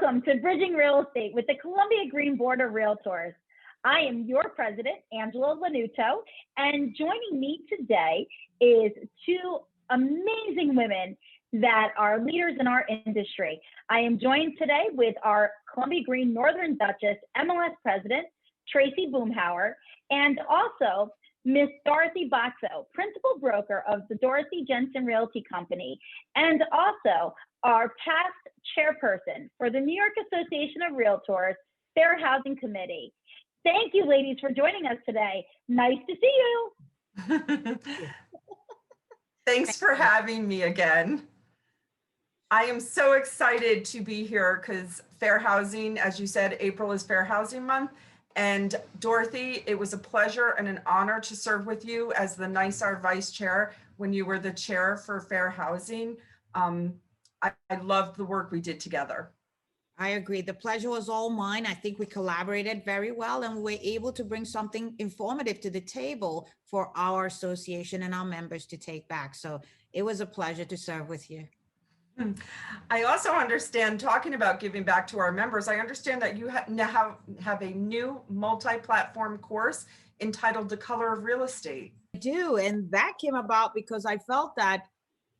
Welcome to Bridging Real Estate with the Columbia Greene Board of Realtors. I am your president, Angela Lanuto, and joining me today is two amazing women that are leaders in our industry. I am joined today with our Columbia Greene Northern Dutchess MLS president, Tracy Boomhower, and also Miss Dorothy Botsoe, principal broker of the Dorothy Jensen Realty Company, and also our past chairperson for the New York Association of Realtors Fair Housing Committee. Thank you, ladies, for joining us today. Nice to see you. Thanks for having me again. I am so excited to be here because fair housing, as you said, April is Fair Housing Month. And Dorothy, it was a pleasure and an honor to serve with you as the NYSAR Vice Chair when you were the chair for fair housing. I loved the work we did together. I agree. The pleasure was all mine. I think we collaborated very well and we were able to bring something informative to the table for our association and our members to take back. So it was a pleasure to serve with you. I also understand, talking about giving back to our members, I understand that you have a new multi-platform course entitled The Color of Real Estate. I do, and that came about because I felt that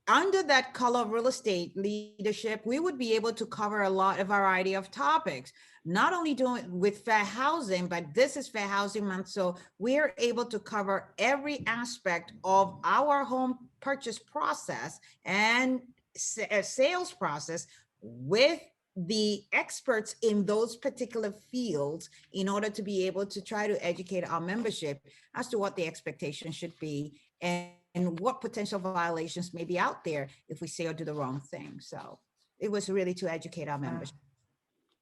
under that color of real estate leadership, we would be able to cover a lot of variety of topics, not only doing with fair housing, but this is Fair Housing Month. So we're able to cover every aspect of our home purchase process and sales process with the experts in those particular fields in order to be able to try to educate our membership as to what the expectation should be and what potential violations may be out there if we say or do the wrong thing. So it was really to educate our members.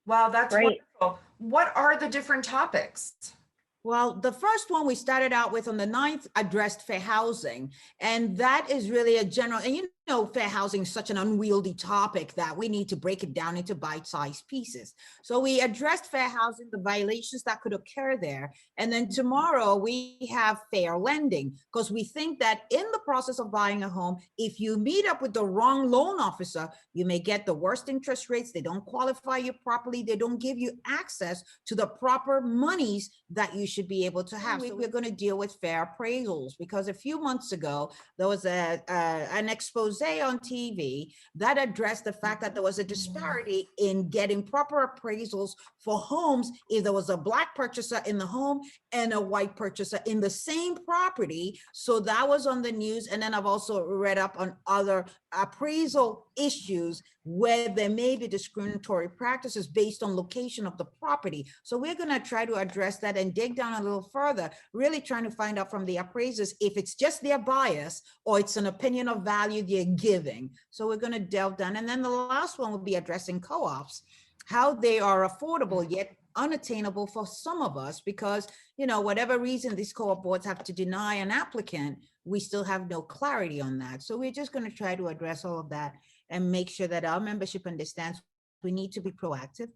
Wow, that's great. wonderful. What are the different topics? Well, the first one we started out with on the 9th addressed fair housing. And that is really a general, and you know, fair housing is such an unwieldy topic that we need to break it down into bite-sized pieces. So we addressed fair housing, the violations that could occur there. And then tomorrow we have fair lending, because we think that in the process of buying a home, if you meet up with the wrong loan officer, you may get the worst interest rates. They don't qualify you properly. They don't give you access to the proper monies that you should be able to have. So we're going to deal with fair appraisals, because a few months ago, there was an expose on TV that addressed the fact that there was a disparity in getting proper appraisals for homes if there was a Black purchaser in the home and a white purchaser in the same property. So that was on the news. And then I've also read up on other appraisal issues where there may be discriminatory practices based on location of the property. So we're going to try to address that and dig down a little further, really trying to find out from the appraisers if it's just their bias or it's an opinion of value they're giving. So we're going to delve down. And then the last one will be addressing co-ops, how they are affordable yet unattainable for some of us, because, you know, whatever reason these co-op boards have to deny an applicant, we still have no clarity on that. So we're just going to try to address all of that and make sure that our membership understands we need to be proactive,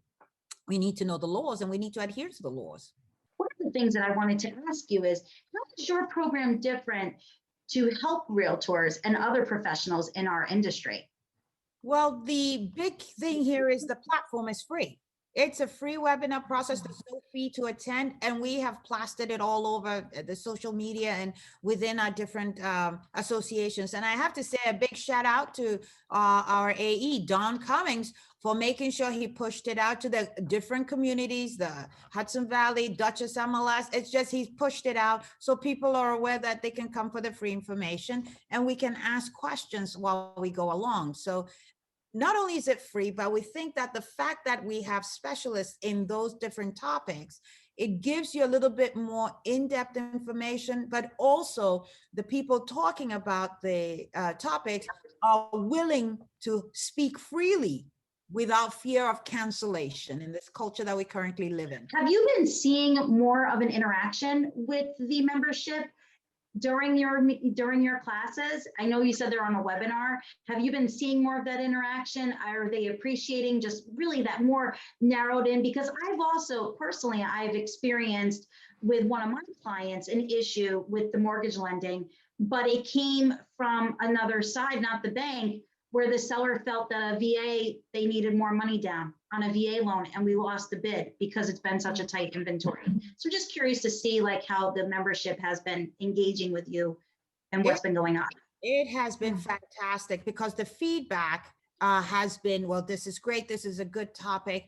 we need to know the laws, and we need to adhere to the laws. One of the things that I wanted to ask you is, how is your program different to help realtors and other professionals in our industry? Well, the big thing here is the platform is free. It's a free webinar process. There's no fee to attend, and we have plastered it all over the social media and within our different associations. And I have to say a big shout out to our AE, Don Cummings, for making sure he pushed it out to the different communities, the Hudson Valley, Dutchess, MLS. It's just he's pushed it out so people are aware that they can come for the free information and we can ask questions while we go along. So not only is it free, but we think that the fact that we have specialists in those different topics, it gives you a little bit more in-depth information, but also the people talking about the topics are willing to speak freely without fear of cancellation in this culture that we currently live in. Have you been seeing more of an interaction with the membership during your classes? I know you said they're on a webinar. Have you been seeing more of that interaction? Are they appreciating just really that more narrowed in? Because I've also personally, I've experienced with one of my clients an issue with the mortgage lending, but it came from another side, not the bank, where the seller felt that a VA, they needed more money down on a VA loan, and we lost the bid because it's been such a tight inventory. So just curious to see like how the membership has been engaging with you and what's been going on. It has been fantastic because the feedback has been, well, this is great. This is a good topic.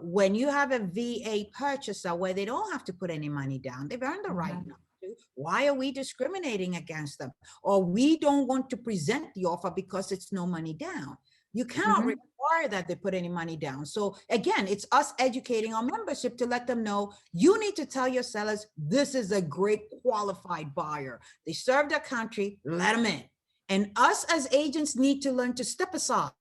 When you have a VA purchaser where they don't have to put any money down, they've earned the right not to. Why are we discriminating against them? Or we don't want to present the offer because it's no money down. You cannot require that they put any money down. So again, it's us educating our membership to let them know, you need to tell your sellers, this is a great qualified buyer. They serve their country, let them in. And us as agents need to learn to step aside.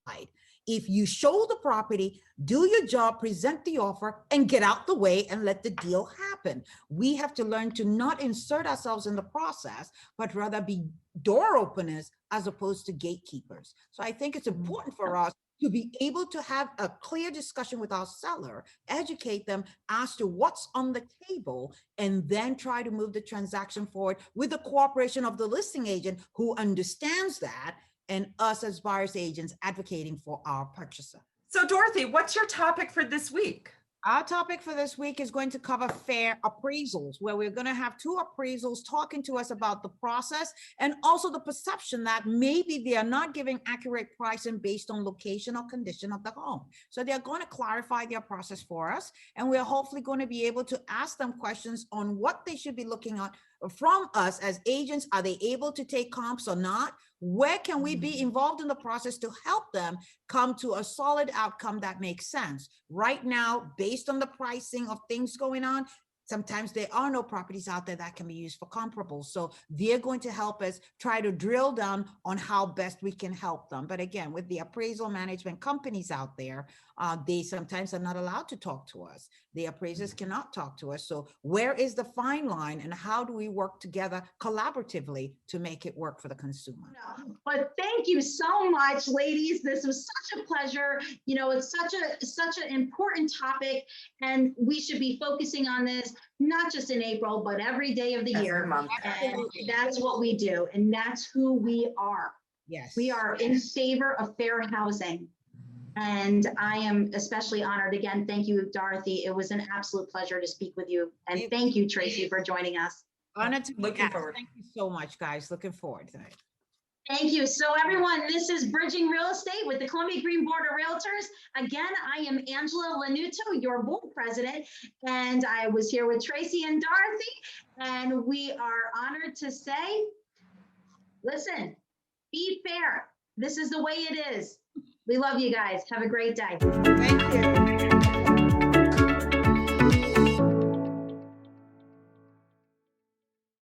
If you show the property, do your job, present the offer, and get out the way and let the deal happen. We have to learn to not insert ourselves in the process, but rather be door openers as opposed to gatekeepers. So I think it's important for us to be able to have a clear discussion with our seller, educate them as to what's on the table, and then try to move the transaction forward with the cooperation of the listing agent who understands that, and us as buyers agents advocating for our purchaser. So Dorothy, what's your topic for this week? Our topic for this week is going to cover fair appraisals, where we're going to have two appraisals talking to us about the process and also the perception that maybe they are not giving accurate pricing based on location or condition of the home. So they're going to clarify their process for us, and we're hopefully going to be able to ask them questions on what they should be looking at from us as agents. Are they able to take comps or not? Where can we be involved in the process to help them come to a solid outcome that makes sense? Right now, based on the pricing of things going on, sometimes there are no properties out there that can be used for comparables. So they're going to help us try to drill down on how best we can help them. But again, with the appraisal management companies out there, they sometimes are not allowed to talk to us. The appraisers cannot talk to us. So where is the fine line, and how do we work together collaboratively to make it work for the consumer? But thank you so much, ladies. This was such a pleasure. You know, it's such an important topic, and we should be focusing on this not just in April, but every day of the year. Month. And that's what we do, and that's who we are. Yes. We are in favor of fair housing. And I am especially honored. Again, thank you, Dorothy. It was an absolute pleasure to speak with you. And thank you, Tracy, for joining us. Honored to be Looking asked. forward. Thank you so much, guys. Looking forward to it. Thank you. So everyone, this is Bridging Real Estate with the Columbia Greene Board of Realtors. Again, I am Angela Lanuto, your board president, and I was here with Tracy and Dorothy, and we are honored to say, listen, be fair. This is the way it is. We love you guys. Have a great day. Thank you.